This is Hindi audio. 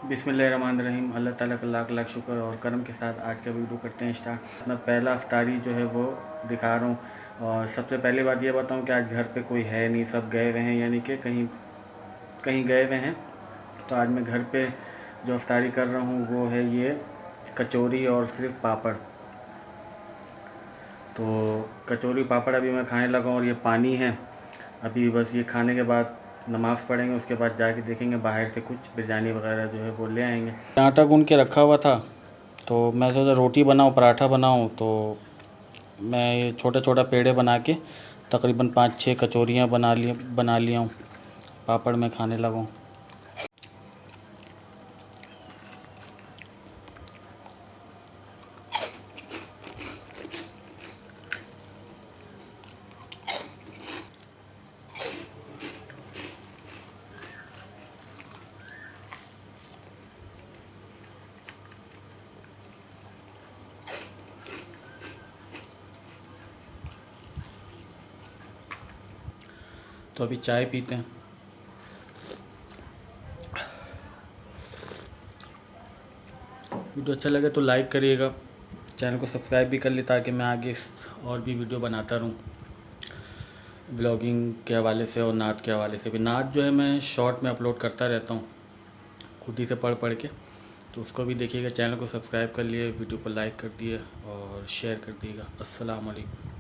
बिस्मिल्लाहिर्रहमानिर्रहीम। अल्लाह ताला का लाख लाख शुक्र और करम के साथ आज का वीडियो करते हैं स्टार्ट। अपना पहला अफ्तारी जो है वो दिखा रहा हूँ। और सबसे पहली बात ये बताऊँ कि आज घर पे कोई है नहीं, सब गए हुए हैं, यानी कि कहीं कहीं गए हुए हैं। तो आज मैं घर पे जो अफ्तारी कर रहा हूँ वो है ये कचौरी और सिर्फ पापड़। तो कचौरी पापड़ अभी मैं खाने लगा हूँ और ये पानी है। अभी बस ये खाने के बाद नमाज़ पढ़ेंगे, उसके बाद जाके देखेंगे बाहर से कुछ बिरयानी वगैरह जो है वो ले आएंगे। आटा गूंद के रखा हुआ था तो मैं सोचा रोटी बनाऊँ, पराठा बनाऊँ। तो मैं ये छोटा छोटा पेड़े बना के तकरीबन 5-6 कचौरियाँ बना लिया हूँ। पापड़ मैं खाने लगा हूँ। तो अभी चाय पीते हैं। वीडियो अच्छा लगे तो लाइक करिएगा, चैनल को सब्सक्राइब भी कर ले ताकि मैं आगे और भी वीडियो बनाता रहूँ व्लॉगिंग के हवाले से और नात के हवाले से भी। नात जो है मैं शॉर्ट में अपलोड करता रहता हूँ खुद ही से पढ़ पढ़ के, तो उसको भी देखिएगा। चैनल को सब्सक्राइब कर लिए, वीडियो को लाइक कर दिए और शेयर कर दिएगा। अस्सलाम वालेकुम।